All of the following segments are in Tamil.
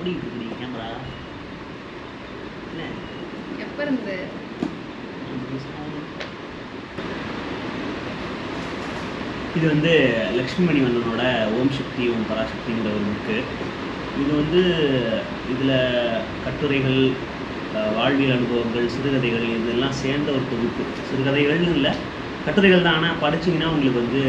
ஓடிக்கிட்டு இருக்கு கேமரா என்ன எப்போ இருந்து இது வந்து லக்ஷ்மி மணிவண்ணனோட ஓம் சக்தி ஓம் பராசக்திங்கிற ஒரு புக்கு. இது வந்து இதில் கட்டுரைகள், வாழ்வியல் அனுபவங்கள், சிறுகதைகள் இதெல்லாம் சேர்ந்த ஒரு தொகுப்பு. சிறுகதைகள்னு இல்லை, கட்டுரைகள் தான். ஆனால் படிச்சிங்கன்னா உங்களுக்கு வந்து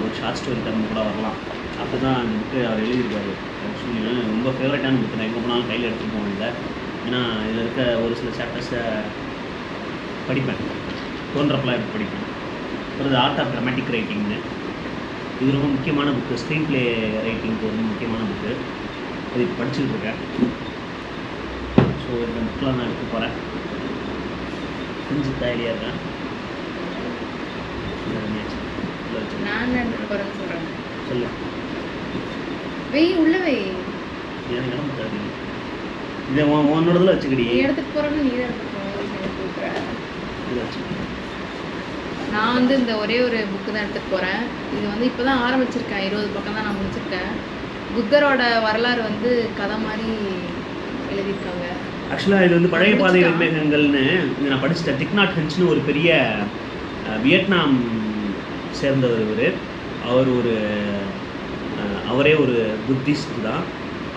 ஒரு ஷார்ட் ஸ்டோரி தரம் கூட வரலாம். அப்போ தான் அந்த புக்கு அவர் எழுதியிருக்காரு. ஆக்சுவலி ரொம்ப ஃபேவரட்டான புக்கு தான். எங்கே போனாலும் கையில் எடுத்துகிட்டு போவோம் இல்லை. ஏன்னா இதில் இருக்க ஒரு சில சாப்டர்ஸை படிப்பேன், தோன்றப்பெல்லாம் எடுத்து படிப்பேன். ஒரு ஆர்ட் ஆஃப் ட்ராமேட்டிக் ரைட்டிங்னு, இது ரொம்ப முக்கியமான புக்கு. ஸ்க்ரீன் ப்ளே ரைட்டிங்க்கு ரொம்ப முக்கியமான புக்கு. அது இப்போ படிச்சுக்கிட்டு இருக்கேன். ஸோ இந்த புக்கெலாம் நான் எடுத்து போகிறேன். கொஞ்சம் தயாரியாக இருக்கேன். நான் எடுத்து போகிறேன்னு சொல்கிறேன். சொல்லு. வெய் உள்ள வெய். எனக்கு இடம் தருது. இதை உன்னோடதில் வச்சுக்கிடி. நீ எடுத்துகிட்டு போகிறேன்னு நீ தான் எடுத்துகிட்டு போகிற. இதை வச்சுக்கிடி. நான் வந்து இந்த ஒரே ஒரு புக்கு தான் எடுத்துகிட்டு போகிறேன். இது வந்து இப்போ தான் ஆரம்பிச்சிருக்கேன். 20 பக்கம் தான் நான் முடிச்சிருக்கேன். புத்தரோட வரலாறு வந்து கதை மாதிரி எழுதியிருக்காங்க. ஆக்சுவலாக இது வந்து பழைய பாதை வெண்மேகங்கள்னு இது நான் படிச்சுட்டேன். திக் நாட் ஹென்ச்னு ஒரு பெரிய வியட்நாம் சேர்ந்தவர் இவர். அவரே ஒரு புத்திஸ்ட் தான்.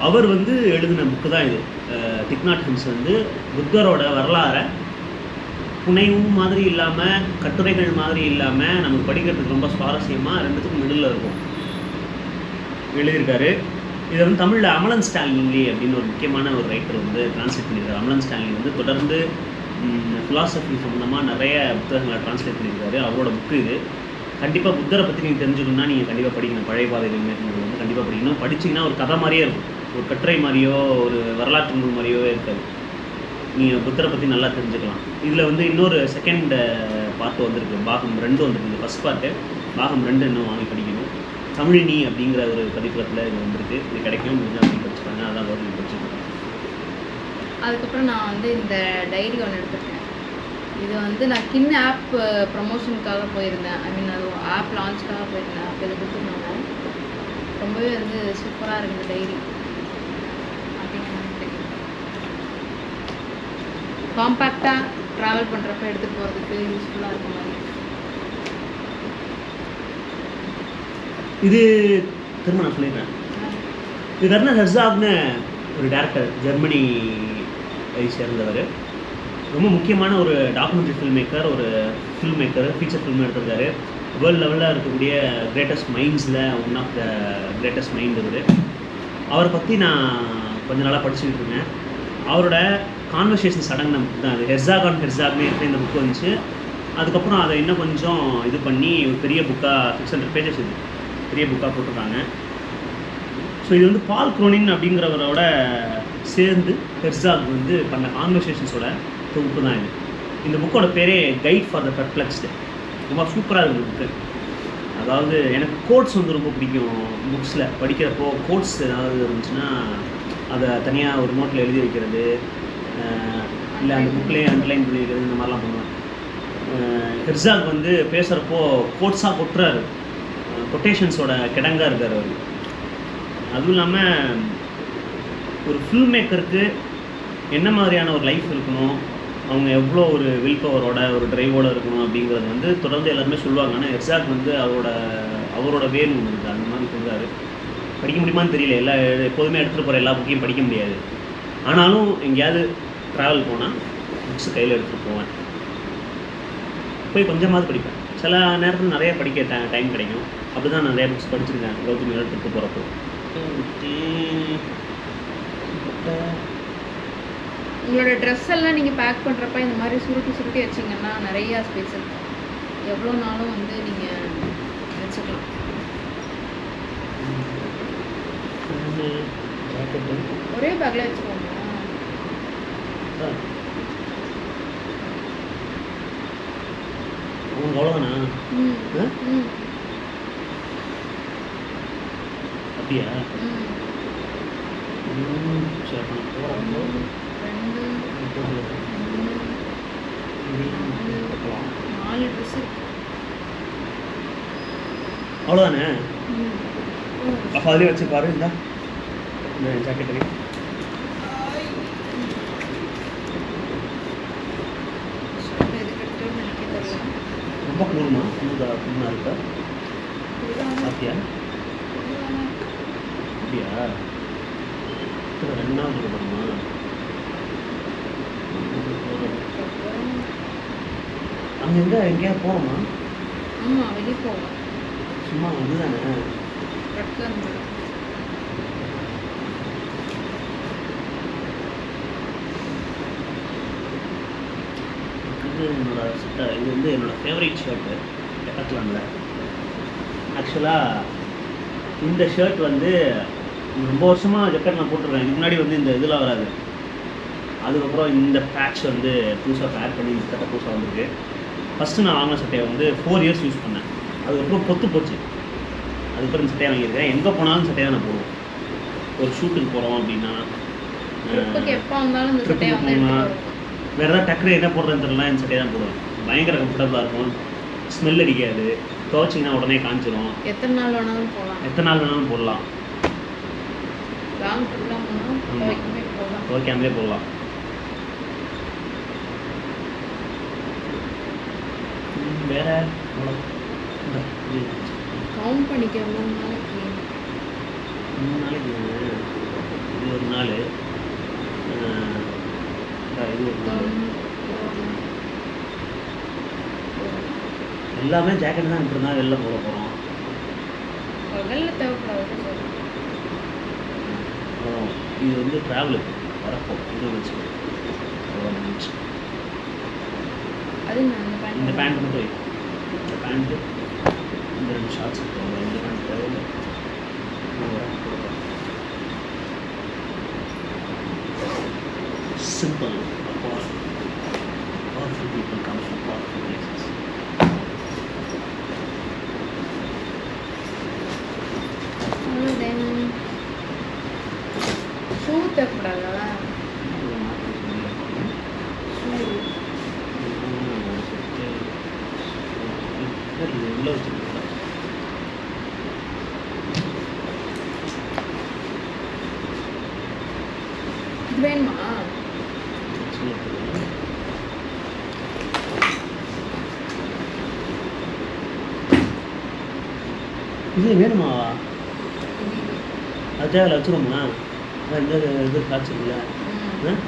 அவர் வந்து எழுதின புக்கு தான் இது. திக் நாட் ஹென்ச் வந்து புத்தரோட வரலாறை புனைவும் மாதிரி இல்லாமல், கட்டுரைகள் மாதிரி இல்லாமல், நமக்கு படிக்கிறதுக்கு ரொம்ப சுவாரஸ்யமாக ரெண்டுத்துக்கும் மிடில் இருக்கும் எழுதியிருக்காரு. இதை வந்து தமிழில் அமலன் ஸ்டான்லி அப்படின்னு ஒரு முக்கியமான ஒரு ரைட்டர் வந்து டிரான்ஸ்லேட் பண்ணியிருக்காரு. அமலன் ஸ்டான்லி வந்து தொடர்ந்து ஃபிலாசபி சம்மந்தமாக நிறைய புத்தகங்களை டிரான்ஸ்லேட் பண்ணியிருக்காரு. அவரோட புக்கு இது. கண்டிப்பாக புத்தரை பற்றி நீங்கள் தெரிஞ்சுக்கணுன்னா நீங்கள் கண்டிப்பாக படிக்கணும். பழைய பாதை வெண்மேகங்கள் வந்து கண்டிப்பாக படிக்கணும். படிச்சிங்கன்னா ஒரு கதை மாதிரியே இருக்கும். ஒரு கட்டுரை மாதிரியோ ஒரு வரலாற்று நூல் மாதிரியோ இருக்காது. நீங்கள் புத்தரை பற்றி நல்லா தெரிஞ்சுக்கலாம். இதில் வந்து இன்னொரு செகண்ட் பார்ட் வந்திருக்கு. பாகம் 2 வந்திருக்கு. இது ஃபஸ்ட் பார்ட்டு. பாகம் 2 இன்னும் வாங்கி படிக்கணும். தமிழினி அப்படிங்கிற ஒரு பதிப்பகத்தில் இது வந்திருக்கு. இது கிடைக்கும். முடிஞ்சால் வாங்கி படிச்சுப்பாங்க. அதான் கவர்மெண்ட் படிச்சுருக்கேன். அதுக்கப்புறம் நான் வந்து இந்த டைரி ஒன்று எடுத்துருக்கேன். இது வந்து நான் கின் ஆப் ப்ரமோஷனுக்காக போயிருந்தேன். ஐ மீன் அது ஆப் லான்ச்சுக்காக போயிருந்தேன். அப்போ இதை கொடுத்துருந்தாங்க. ரொம்பவே வந்து சூப்பராக இருக்குது இந்த டைரி. காம்பேக்டாக ட்ராவல் பண்ணுறப்ப எடுத்துகிட்டு போகிறதுக்கு யூஸ்ஃபுல்லாக இருக்க மாதிரி. இது திரும்ப நான் சொல்லிடுறேன். இது வெர்னர் ஹெர்சாக்னு ஒரு டேரக்டர், ஜெர்மனி சேர்ந்தவர். ரொம்ப முக்கியமான ஒரு டாக்குமெண்ட்ரி ஃபில்ம் மேக்கர், ஒரு ஃபில்ம் மேக்கர். ஃபீச்சர் ஃபில்ம் எடுத்திருக்காரு. வேர்ல்டு லெவலில் இருக்கக்கூடிய கிரேட்டஸ்ட் மைண்ட்ஸில் one of the greatest mind இவர். அவரை பற்றி நான் கொஞ்ச நாளாக படிச்சுக்கிட்டு இருக்கேன். அவரோட கான்வர்சேஷன்ஸ் அடங்கின புக் தான் அது. ஹெர்சாக் ஆன் ஹெர்சாக்னு இந்த புக்கு வந்துச்சு. அதுக்கப்புறம் அதை இன்னும் கொஞ்சம் இது பண்ணி ஒரு பெரிய புக்காக 600 pages இது பெரிய புக்காக போட்டிருக்காங்க. ஸோ இது வந்து பால் குரோனின் அப்படிங்கிறவரோட சேர்ந்து ஹெர்சாக் வந்து பண்ண கான்வர்சேஷன்ஸோட தொகுப்பு தான் இது. இந்த புக்கோட பேரே கைட் ஃபார் த பெர்ப்ளெக்ஸ்டு. ரொம்ப சூப்பராக இருக்குது புக்கு. அதாவது எனக்கு கோட்ஸ் வந்து ரொம்ப பிடிக்கும். புக்ஸில் படிக்கிறப்போ கோட்ஸ் ஏதாவது இருந்துச்சுன்னா அதை தனியாக ஒரு நோட்டில் எழுதி வைக்கிறது, இல்லை அந்த புக்லேயே அண்டர்லைன் பண்ணி வைக்கிறது, இந்த மாதிரிலாம் பண்ணுவேன். ஹெர்சாக் வந்து பேசுகிறப்போ கோட்ஸாக கொட்டுறாரு. கொட்டேஷன்ஸோட கிடங்காக இருக்கார் அவர். அதுவும் இல்லாமல் ஒரு ஃபில்ம் மேக்கருக்கு என்ன மாதிரியான ஒரு லைஃப் இருக்கணும், அவங்க எவ்வளோ ஒரு வில் பவரோட ஒரு ட்ரைவோடு இருக்கணும் அப்படிங்கிறது வந்து தொடர்ந்து எல்லாருமே சொல்லுவாங்க. ஆனால் ஹெர்சாக் வந்து அவரோட வேல் ஒன்று இருக்குது. அந்த மாதிரி சொல்கிறாரு. படிக்க முடியுமான்னு தெரியல. எப்போதுமே எடுத்துகிட்டு போகிற எல்லா புக்கையும் படிக்க முடியாது. ஆனாலும் எங்கேயாவது ட்ராவல் போனால் புக்ஸ் கையில் எடுத்துகிட்டு போவேன். போய் கொஞ்சமாவது படிப்பேன். சில நேரத்தில் நிறைய படிக்க டைம் கிடைக்கும். அப்படி தான் நிறைய புக்ஸ் படிச்சிருக்கேன் கௌதமி எடுத்துகிட்டு போகிறப்போ. உங்களோட ட்ரெஸ் எல்லாம் நீங்கள் பேக் பண்ணுறப்ப இந்த மாதிரி சுருட்டி வச்சிங்கன்னா நிறையா ஸ்பேஸ் இருக்கும். எவ்வளோ நாளும் வந்து நீங்கள் வச்சுக்கலாம். ஒரே பேக்கில் வச்சுக்கோங்க. உங்களுக்கு அவ்வளோதானா? அப்படியா? சரி, போகிறப்போ அவ்வளோதானே? அப்போ அதிலே வச்சு பாரு. இருந்தா இந்த ஜாக்கெட்டு எதுக்கு எடுத்துன்னு எனக்கே தெரியல. ரொம்ப குளிர்மா குளிர்னா இருக்கா சாப்பிட்டியா அப்படியா இத்தனை 2 நாள் இருக்க போகிறோமா அங்கே எங்கேயா போகிறோமா ஆமா வெளியே போவோம். சும்மா இதுதானே ட்ரக்கு அந்த இது என்னோட இது வந்து என்னோட ஃபேவரட் ஷர்ட்டு டெக்கத்லானில். ஆக்சுவலாக இந்த ஷர்ட் வந்து ரொம்ப வருஷமாக ஜக்கெட் நான் போட்டுருக்கேன். இதுக்கு முன்னாடி வந்து இந்த இதெல்லாம் வராது. அதுக்கப்புறம் இந்த பேட்ச் வந்து புதுசாக ஆட் பண்ணி இந்த சட்டை புதுசாக வந்திருக்கு. ஃபஸ்ட்டு நான் வாங்கின சட்டையை வந்து 4 இயர்ஸ் யூஸ் பண்ணேன். அதுக்கப்புறம் பொத்து போச்சு. அதுக்கப்புறம் இந்த சட்டையை வாங்கியிருக்கேன். எங்கே போனாலும் சட்டையை தான் நான் போடுவோம். ஒரு ஷூட்டுக்கு போகிறோம் அப்படின்னா, ட்ரிப்புக்கு எப்போ வந்தாலும் இந்த சட்டையை ட்ரிப்புக்கு வந்து போனால், எடுத்துட்டு வருவோம். வேறு ஏதாவது டக்குனு என்ன போடுறதுன்னு தெரியல, இந்த சட்டையை தான் போடுவேன். பயங்கர கம்ஃபர்டபுளாக இருக்கும். ஸ்மெல் அடிக்காது. துவைச்சிங்கன்னா உடனே காஞ்சிரும். எத்தனை நாள் வேணாலும் போகலாம். எத்தனை நாள் வேணாலும் போடலாம். லாங் ட்ரிப்லாம் போனால் ஆமா. துவைக்கவே போகலாம். துவைக்காமலே போடலாம். வேற கவுண்ட் பண்ணிக்க 3 நாளைக்கு. 3 நாளைக்கு இது ஒரு நாள், இது ஒரு நாள். எல்லாமே ஜாக்கெட் தான் இப்படி தான் வெளில போட போகிறோம். பகலில் தேவைப்படாது சார். அப்புறம் இது வந்து ட்ராவலுக்கு வரப்போ இது வச்சுக்கோ. அவ்வளோ நினச்சி அது நான் இந்த பேண்ட் மட்டும் வை. இந்த பேண்ட்டு இந்த 2 ஷார்ட்ஸ் இருக்கும். இந்த பேண்ட் தேவையில்லை. Simple. Powerful people come from powerful places. Then shoe தேவைப்படாதா? ஷூ உள்ள வச்சுருக்கேன். இது வேணுமா? இது வேணுமா? இது இது. அது தேவையில்ல வச்சுருவோமா? இந்த இது காய்ச்சிருக்குல்ல, ம்.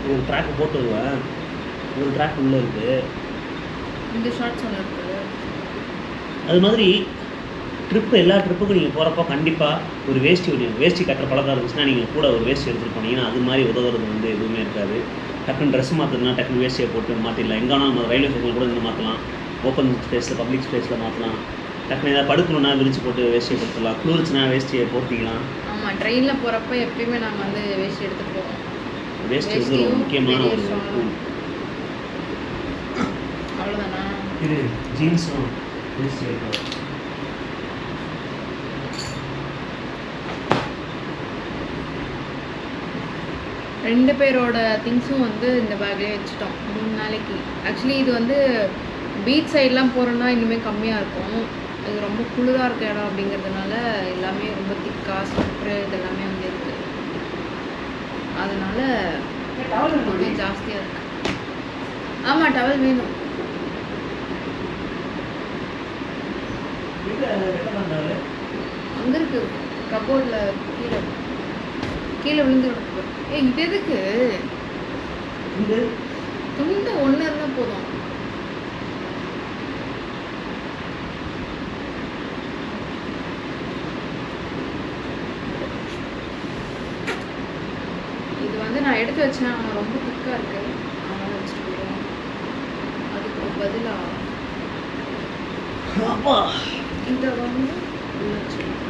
ஒரு ட்ராக்கு போட்டு வருவேன். ஒரு ட்ராக் உள்ளே இருக்குது. இந்த ஷார்ட்ஸ் ஒன்று இருக்குது. அது மாதிரி எல்லா ட்ரிப்புக்கும் நீங்கள் போகிறப்போ கண்டிப்பாக ஒரு வேஷ்டி கட்டுற பழக்கம் இருந்துச்சுன்னா நீங்கள் கூட ஒரு வேஷ்டி எடுத்துகிட்டு போனீங்கன்னா அது மாதிரி உதவுறது வந்து எதுவுமே இருக்காது. டக்குன்னு ட்ரெஸ் மாற்றணும்னா டக்குன்னு வேஷ்டியை போட்டு மாற்றிடலாம். எங்கே ரயில்வே ஸ்டேஷன் கூட இருந்து மாற்றலாம். ஓப்பன் ஸ்பேஸில் பப்ளிக் ஸ்பேஸில் மாற்றலாம். டக்குன்னு ஏதாவது படுக்கணுன்னா விரிச்சு போட்டு வேஷ்டியை கொடுத்துடலாம். குளிர்ச்சுன்னா வேஷ்டியை போட்டிக்கலாம். ஆமாம், ட்ரெயினில் போகிறப்ப எப்பயுமே நாங்கள் வந்து வேஷ்டி எடுத்துகிட்டு போவோம். வேஷ்டி வந்து ஒரு முக்கியமான ஒரு அவ்வளோதானா? இது ஜீன்ஸும் வேஷ்டி இருக்கும். ரெண்டு பேரோட திங்ஸும் வந்து இந்த பேக்லேயே வச்சுட்டோம் 3 நாளைக்கு. ஆக்சுவலி இது வந்து பீச் சைட்லாம் போகிறோன்னா இன்னுமே கம்மியாக இருக்கும். இது ரொம்ப குளிராக இருக்க இடம் அப்படிங்கிறதுனால எல்லாமே ரொம்ப திக்காக ஸ்வெட்ரு இதெல்லாமே வந்து இருக்குது. அதனால கொஞ்சம் ஜாஸ்தியாக இருக்கு. ஆமாம், டவல் வேணும். அங்கே இருக்கு கபோர்டில் கீழே விழுந்து கிடக்கு. இது எதுக்கு? துண்டு ஒன்று இருந்தால் போதும். இது வந்து நான் எடுத்து வச்சேன், ஆனால் ரொம்ப திக்காக இருக்கு. அதனால வச்சுட்டு போயிடுவேன். அதுக்கு பதிலாக இதை வந்து உள்ள வச்சுக்கலாம்.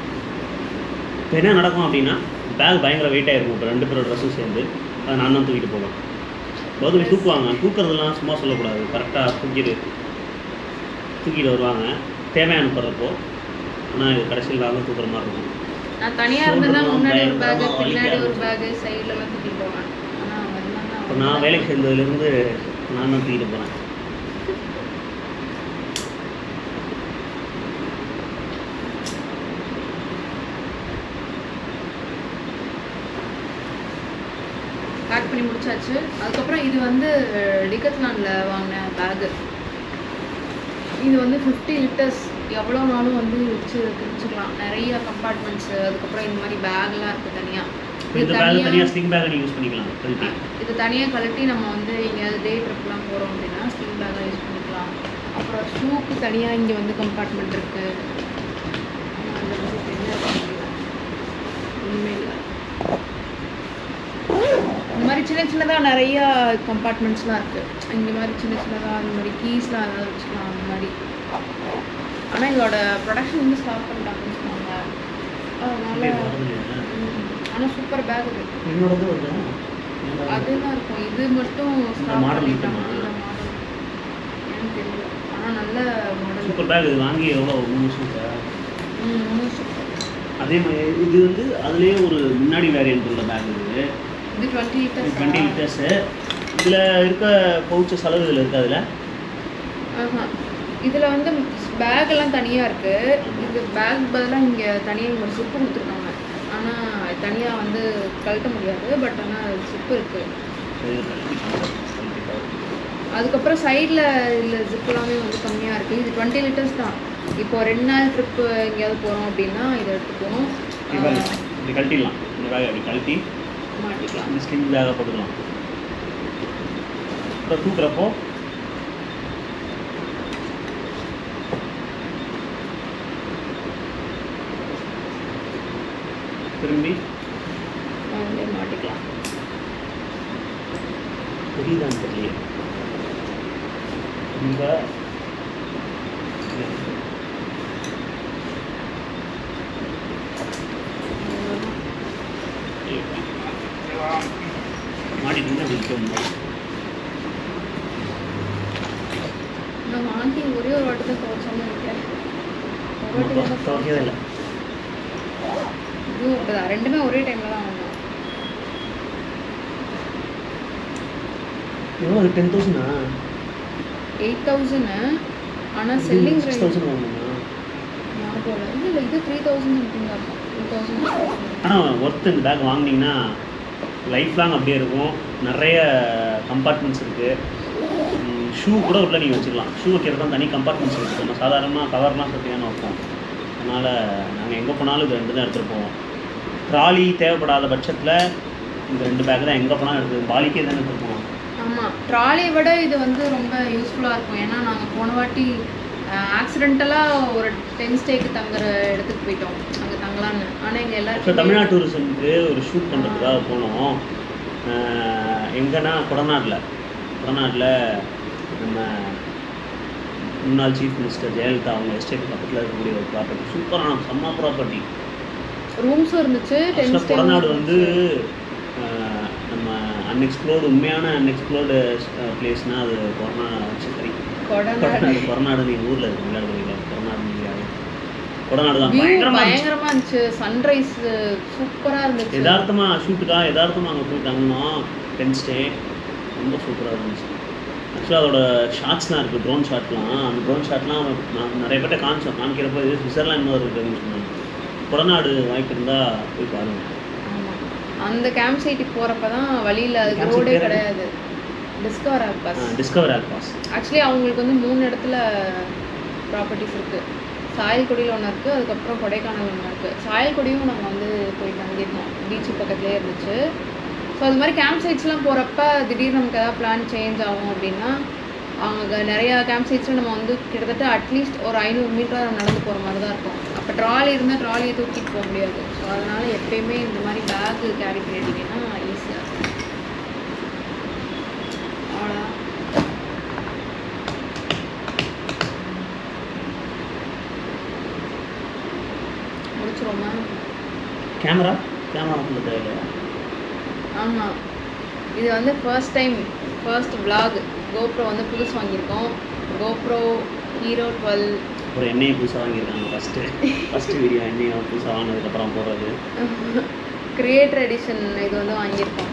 இப்போ என்ன நடக்கும் அப்படின்னா, பேக் பயங்கர வெயிட்டாக இருக்கும். இப்போ 2 பேரோட ட்ரெஸ்ஸும் சேர்ந்து அதை நான் தான் தூக்கிட்டு போவேன். கௌதமி தூக்குவாங்க. தூக்குறதுலாம் சும்மா சொல்லக்கூடாது. கரெக்டாக தூக்கிட்டு வருவாங்க தேவையான அனுப்புறப்போ. ஆனால் இது கடைசியில் நான் தான் தூக்குற மாதிரி இருக்கும். நான் தனியாக இருந்தேன்னா முன்னாடி ஒரு பேகு, பின்னாடி ஒரு பேகு, சைட்லலாம் தூக்கிட்டு போவேன். ஆனால் இப்போ நான் வேலைக்கு சேர்ந்ததுலேருந்து நான் தான் தூக்கிட்டு போகிறேன். பேக் பண்ணி முடிச்சாச்சு. அதுக்கப்புறம் இது வந்து டிகத்லானில் வாங்கின பேகு. இது வந்து 50 லிட்டர்ஸ் எவ்வளோ நாளும் வந்து வச்சுக்கலாம். நிறைய கம்பார்ட்மெண்ட்ஸு, அதுக்கப்புறம் இந்த மாதிரி பேக்லாம் இருக்குது தனியாக. இந்த பேக் தனியாக ஸ்லிங் பேக் நீங்கள் யூஸ் பண்ணிக்கலாம் கழட்டி. இது தனியாக கழட்டி நம்ம வந்து எங்கேயாவது டே ட்ரிப்லாம் போகிறோம் அப்படின்னா ஸ்லிங் பேக்காக யூஸ் பண்ணிக்கலாம். அப்புறம் ஷூக்கு தனியாக இங்கே வந்து கம்பார்ட்மெண்ட் இருக்குது. ஒன்றுமே இல்லை. இந்த மாதிரி சின்ன சின்னதாக நிறையா கம்பார்ட்மெண்ட்ஸ்லாம் இருக்குது. இந்த மாதிரி சின்ன சின்னதாக அந்த மாதிரி கீஸ்லாம் ஏதாவது வச்சுக்கலாம் அந்த மாதிரி. ஆனால் இதோட ப்ரொடக்ஷன் வந்து ஸ்டாப் பண்ணிட்டாங்கன்னு சொன்னாங்க. அதனால் ஆனால் சூப்பர் பேக் இது. என்னோடது வருது அதுதான் இருக்கும். இது மட்டும் ஸ்டாப் பண்ணிட்டாங்க. இந்த மாடல் ஏன்னு தெரியல. ஆனால் நல்ல மாடல். Super back. இது வாங்கி எவ்வளோ 3 வருஷம். 3 வருஷம். அதே மாதிரி இது வந்து அதுலேயே ஒரு முன்னாடி வேரியன்ட் உள்ள பேக் இது. இது 20 லிட்டர்ஸ். 20 லிட்டர்ஸு. இதில் இருக்க பவுச்சஸ் அளவு இதில் இருக்குது. அதில் இதில் வந்து பேக்கெல்லாம் தனியாக இருக்குது. இது பேக் பதிலாக இங்கே தனியாக ஒரு சிப்பு கொடுத்துருக்காங்க. ஆனால் தனியாக வந்து கழட்ட முடியாது. பட் ஆனால் சிப்பு இருக்குது. அதுக்கப்புறம் சைடில் இல்லை ஜிப்புலாமே வந்து கம்மியாக இருக்குது. இது 20 லிட்டர்ஸ் தான். இப்போ 2 நாள் ட்ரிப்பு எங்கேயாவது போகிறோம் அப்படின்னா இதை எடுத்துக்குவோம். இப்படி கழட்டிடலாம். இந்த பேக் அப்படி கழட்டி மாட்டிக்கலாம். இந்த ஸ்லிங் பேக்காக போட்டுக்கலாம். அப்புறம் தூக்குறப்போ திரும்பி மாட்டிக்கலாம். புரியுதான் தெரியல. ரொம்ப மாட்டிட்டு அப்படி நான் வாங்கி ஒரே ஒரு வாட்டி தான் துவைச்சாலும் இருக்கேன். துவைக்கவே இல்லை. இதுவும் அப்படிதான். ரெண்டுமே ஒரே டைமில் தான் வாங்கணும். எவ்வளோ? அது 10,000 8,000. ஆனால் செல்லிங் ரேட் 6,000 வாங்கணுமா? ஞாபகம் இல்லை. இல்லை இது 3,000 சம்திங் தான் இருக்கும். 2,000. ஆனால் ஒர்த்து இந்த பேக் வாங்கினீங்கன்னா லைஃப் லாங் அப்படியே இருக்கும். நிறைய கம்பார்ட்மெண்ட்ஸ் இருக்குது. ஷூ கூட உள்ள நீங்கள் வச்சுக்கலாம். ஷூ வைக்கிறது தான் தனி கம்பார்ட்மெண்ட்ஸ் இருக்குது. நம்ம சாதாரணமாக கவர்லாம் சத்தியான வைப்போம். அதனால் நாங்கள் எங்கே போனாலும் இது 2 தான் எடுத்துகிட்டு போவோம். ட்ராலி தேவைப்படாத பட்சத்தில் இந்த 2 பேக் தான் எங்கே போனாலும் எடுத்து பாலிக்கே தானே எடுத்துகிட்டு போவோம். ஆமாம், ட்ராலியை விட இது வந்து ரொம்ப யூஸ்ஃபுல்லாக இருக்கும். ஏன்னா நாங்கள் போன வாட்டி ஆக்சிடென்டலாக ஒரு 10 ஸ்டேக்கு தங்குற இடத்துக்கு போயிட்டோம். அங்கே தங்கலான்னு. ஆனால் எங்கள் எல்லாருக்கும் தமிழ்நாடு டூரிசம்க்கு ஒரு ஷூட் பண்ணுறதுக்காக போனோம். எங்கன்னா கொடநாட்டில் நம்ம முன்னாள் சீஃப் மினிஸ்டர் ஜெயலலிதா அவங்க எஸ்டேட் பக்கத்தில் இருக்கக்கூடிய ஒரு ப்ராப்பர்ட்டி. சூப்பரான செம்ம ப்ராப்பர்ட்டி. ரூம்ஸும் இருந்துச்சு. கொடநாடு வந்து நம்ம அன்எக்ஸ்ப்ளோர்டு உண்மையான அன்எக்ஸ்ப்ளோர்டு பிளேஸ்னால் அது கொடநாடு நீங்கள் ஊரில் இருக்கு விளையாடுறீங்க. கொடநாடு தான் பயங்கரமாக இருந்துச்சு. சன்ரைஸ் சூப்பராக இருந்துச்சு. யதார்த்தமாக அங்கே போய் தங்கணும். 10 ஸ்டே ரொம்ப சூப்பராக இருந்துச்சு. ஆக்சுவலாக அதோட ஷாட்ஸ்லாம் இருக்குது. ட்ரோன் ஷாட்லாம். அந்த ட்ரோன் ஷாட்லாம் நான் நிறைய பேர்ட்ட காமிக்கிறப்போ இது ஸ்விட்சர்லாண்ட் இருக்குதுன்னு சொன்னாங்க. கொடநாடு வாய்ப்பு இருந்தால் போய் பாருங்கள். அந்த கேம்ப் சைட்டுக்கு போகிறப்ப தான் வழியில் அது ரோடே கிடையாது. Discover alphas. ஆக்சுவலி அவங்களுக்கு வந்து 3 இடத்துல ப்ராப்பர்ட்டிஸ் இருக்குது. சாயல்குடியில் ஒன்று இருக்குது, அதுக்கப்புறம் கொடைக்கானல் ஒன்று இருக்குது. சாயல்குடியும் நாங்கள் வந்து போய் தங்கியிருந்தோம். பீச்சு பக்கத்துலேயே இருந்துச்சு. ஸோ அது மாதிரி கேம்ப் சைட்ஸ்லாம் போகிறப்ப திடீர்னு நமக்கு ஏதாவது பிளான் சேஞ்ச் ஆகும் அப்படின்னா அவங்க நிறையா கேம்ப் சைட்ஸில் நம்ம வந்து கிட்டத்தட்ட அட்லீஸ்ட் ஒரு 500 மீட்டர் நம்ம நடந்து போகிற மாதிரி தான் இருக்கும். அப்போ ட்ராலி இருந்தால் ட்ராலியை தூக்கிட்டு போக முடியாது. ஸோ அதனால் எப்பயுமே இந்த மாதிரி பேக்கு கேரி பண்ணிட்டீங்கன்னா ஈஸியாக இருக்கும். அவ்வளோதான். முடிச்சிருவோமா? கேமரா கொண்டு தேவையில்லையா? ஆமாம், இது வந்து ஃபர்ஸ்ட் vlog. கோப்ரோ வந்து புதுசு வாங்கியிருக்கோம். GoPro hero 12. ஒரு எண்ணெயை புதுசாக வாங்கியிருக்காங்க. ஃபஸ்ட்டு வீடியோ எண்ணெயை புதுசாக வாங்கினதுக்கப்புறம் போடுறது. கிரியேட்டர் எடிஷன் இது வந்து வாங்கியிருக்கோம்.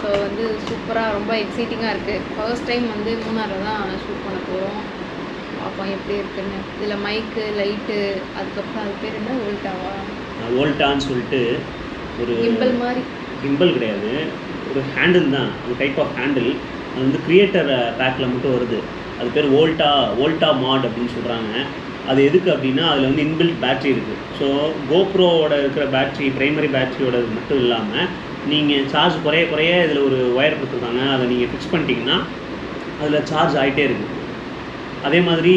ஸோ வந்து சூப்பராக ரொம்ப எக்ஸைட்டிங்காக இருக்குது. ஃபர்ஸ்ட் டைம் வந்து மூணாரில் தான் ஷூட் பண்ண போகிறோம். பார்ப்போம் எப்படி இருக்குன்னு. இதில் மைக்கு, லைட்டு, அதுக்கப்புறம் அது பேர் என்ன, வோல்ட்டான்னு சொல்லிட்டு ஒரு கிம்பல் மாதிரி கிம்பல் கிடையாது, ஒரு ஹேண்டில் தான், ஒரு டைப் ஆஃப் ஹேண்டில். அது வந்து கிரியேட்டர் பேக்கில் மட்டும் வருது. அது பேர் வோல்டா மாட் அப்படின்னு சொல்கிறாங்க. அது எதுக்கு அப்படின்னா அதில் வந்து இன்பில்ட் பேட்ரி இருக்குது. ஸோ கோப்ரோவோட இருக்கிற பேட்ரி, ப்ரைமரி பேட்ரியோட மட்டும் இல்லாமல் நீங்கள் சார்ஜ் குறைய இதில் ஒரு ஒயர் கொடுத்துருக்காங்க. அதை நீங்கள் ஃபிக்ஸ் பண்ணிட்டீங்கன்னா அதில் சார்ஜ் ஆகிட்டே இருக்குது. அதே மாதிரி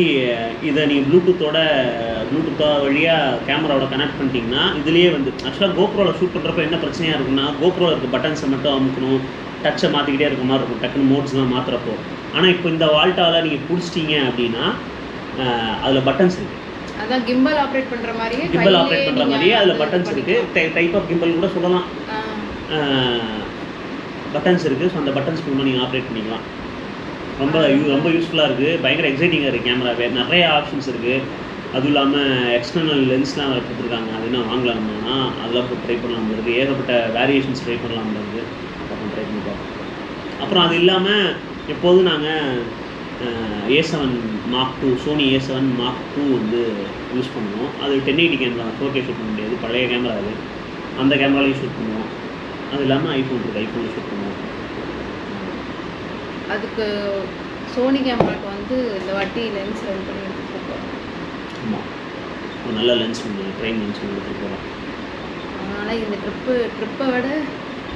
இதை நீங்கள் ப்ளூடூத் வழியாக கேமராவோட கனெக்ட் பண்ணிட்டீங்கன்னா இதுலேயே வந்து ஆக்சுவலாக கோப்ரோவில் ஷூட் பண்ணுறப்ப என்ன பிரச்சனையாக இருக்குன்னா, கோப்ரோவில் இருக்க பட்டன்ஸை மட்டும் அமுக்கணும், டச்சை மாற்றிக்கிட்டே இருக்க மாதிரி இருக்கும் டக்குன்னு மோட்ஸ்லாம் மாற்றுறப்போ. ஆனால் இப்போ இந்த வால்ட்டாவில் நீங்கள் பிடிச்சிட்டிங்க அப்படின்னா அதில் பட்டன்ஸ் இருக்குது. அதான் கிம்பல் ஆப்ரேட் பண்ணுற மாதிரியே அதில் பட்டன்ஸ் இருக்குது. டைப் ஆஃப் கிம்பல் கூட சொல்லலாம். பட்டன்ஸ் இருக்குது. ஸோ அந்த பட்டன்ஸ் மூலமாக நீங்கள் ஆப்ரேட் பண்ணிக்கலாம். ரொம்ப யூஸ்ஃபுல்லாக இருக்குது. பயங்கர எக்ஸைட்டிங்காக இருக்குது கேமராவே. நிறைய ஆப்ஷன்ஸ் இருக்குது. அதுவும் இல்லாமல் எக்ஸ்டர்னல் லென்ஸ்லாம் வேறு கொடுத்துருக்காங்க. அது என்ன வாங்கலாம்னா அதெல்லாம் ட்ரை பண்ணலாம் இருக்குது. ஏகப்பட்ட வேரியேஷன்ஸ் ட்ரை பண்ணலாம் இருக்குது. அப்புறம் ட்ரை பண்ணி பார்ப்போம். அப்புறம் அது இல்லாமல் எப்போதும் நாங்கள் A7 Mark II, Sony A7 Mark II வந்து யூஸ் பண்ணுவோம். அது 1080 கேமரா, 4K ஷூட் பண்ண முடியாது, பழைய கேமரா அது. அந்த கேமராலையும் ஷூட் பண்ணுவோம். அது இல்லாமல் ஐஃபோன் இருக்குது, ஐஃபோனில் ஷூட் பண்ணுவோம். அதுக்கு சோனி கேமராவுக்கு வந்து இந்த வாட்டி லென்ஸ் ரெடி பண்ணி எடுத்துகிட்டு போகிறோம். ஆமாம், ஒரு நல்ல லென்ஸ் ஒன்று, ப்ரைம் லென்ஸ் ஒன்று எடுத்துகிட்டு போகிறோம். அதனால் இந்த ட்ரிப்பை விட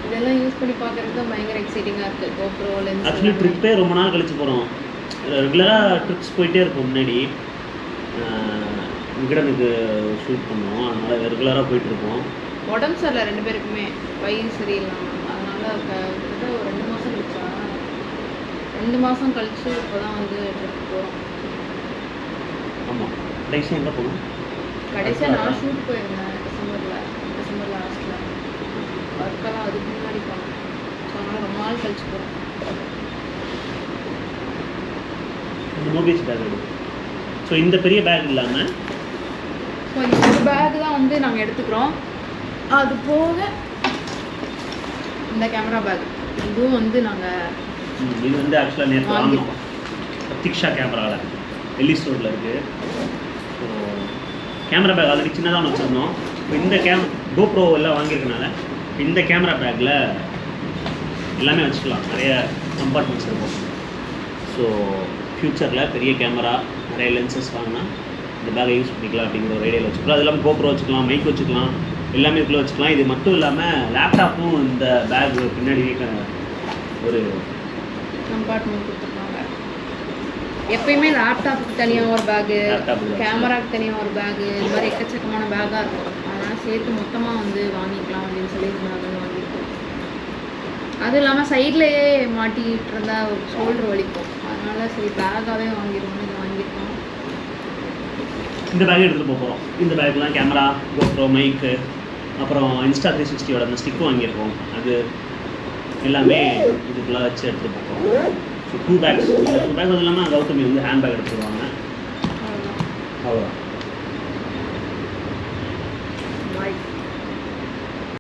இதெல்லாம் யூஸ் பண்ணி பார்க்குறது தான் பயங்கர எக்ஸைட்டிங்காக இருக்குது. கோப்ரோ லென்ஸ் ஆக்சுவலி ட்ரிப்பே ரொம்ப நாள் கழிச்சு போகிறோம். ரெகுலராக ட்ரிப்ஸ் போயிட்டே இருப்போம். முன்னாடி விகடனுக்கு ஷூட் பண்ணுவோம், அதனால் ரெகுலராக போயிட்டுருப்போம். உடம்பு சரியில்லை 2 பேருக்குமே, வயிறு சரியில்லாமல். அதனால் கிட்டத்தட்ட ஒரு 2 மாதம் கழிச்சா 2 மாதம் கழிச்சு இப்போ தான் வந்து ட்ரிப் போகிறோம். ஆமாம், கடைசியாக எங்கே போகணும்? கடைசியாக நான் ஷூட் போயிருந்தேன் டிசம்பர் லாஸ்ட்டில். ஒர்க்கெல்லாம் அதுக்கு முன்னாடி போனேன். ஸோ அதனால் ரொம்ப நாள் கழிச்சு போகிறோம். இந்த மொபைல்ஸ் பேக் எடுக்கும். ஸோ இந்த பெரிய பேக் இல்லாமல் ஸோ இந்த பேக் தான் வந்து நாங்கள் எடுத்துக்கிறோம். அது போக இந்த கேமரா பேக் இதுவும் வந்து நாங்கள் இது வந்து ஆக்சுவலாக நேற்று வாங்கினோம். பிரதீக்ஷா கேமராவில் எல்லிஸ் ரோட்டில் இருக்குது. ஸோ கேமரா பேக் ஆல்ரெடி சின்னதாக ஒன்று வச்சுருந்தோம். இப்போ இந்த கோப்ரோ எல்லாம் வாங்கியிருக்கனால இந்த கேமரா பேக்கில் எல்லாமே வச்சுக்கலாம். நிறைய கம்பார்ட்மெண்ட்ஸ் இருக்கும். ஸோ ஃப்யூச்சரில் பெரிய கேமரா, நிறைய லென்சஸ் வாங்கினா இந்த பேக்கை யூஸ் பண்ணிக்கலாம் அப்படிங்கிற ஒரு ஐடியாவில் வச்சுக்கலாம். அது இல்லாமல் கோப்ரோ வச்சுக்கலாம், மைக் வச்சுக்கலாம், எல்லாமே இதுக்குள்ளே வச்சுக்கலாம். இது மட்டும் இல்லாமல் லேப்டாப்பும் இந்த பேக் பின்னாடி ஒரு கம்பார்ட்மெண்ட் கொடுத்துருக்காங்க. எப்பயுமே லேப்டாப்புக்கு தனியாக ஒரு பேகு, கேமராவுக்கு தனியாக ஒரு பேகு, இது மாதிரி எக்கச்சக்கமான பேக்காக இருக்கும். அதனால் சேர்த்து மொத்தமாக வந்து வாங்கிக்கலாம் அப்படின்னு சொல்லி நாங்கள் வாங்கியிருக்கோம். அதுவும் இல்லாமல் சைட்லேயே மாட்டிகிட்டு இருந்தால் ஒரு ஷோல்டர் வலிக்கும். அதனால் சரி பேக்காகவே வாங்கியிருக்கோம். இது வாங்கியிருக்கோம். இந்த பேக் எடுத்துகிட்டு போகிறோம். இந்த பேக்லாம் கேமரா, கோப்ரோ, மைக்கு, அப்புறம் இன்ஸ்டா 360யோட அந்த ஸ்டிக்கும் வாங்கியிருக்கோம். அது எல்லாமே இதுக்குள்ளே வச்சு எடுத்துகிட்டு போகிறோம். So 2 bags. இந்த 2 பேக் அது இல்லாமல் கௌதமி வந்து ஹேண்ட் பேக் எடுத்துருவாங்க. அவ்வளோதான்.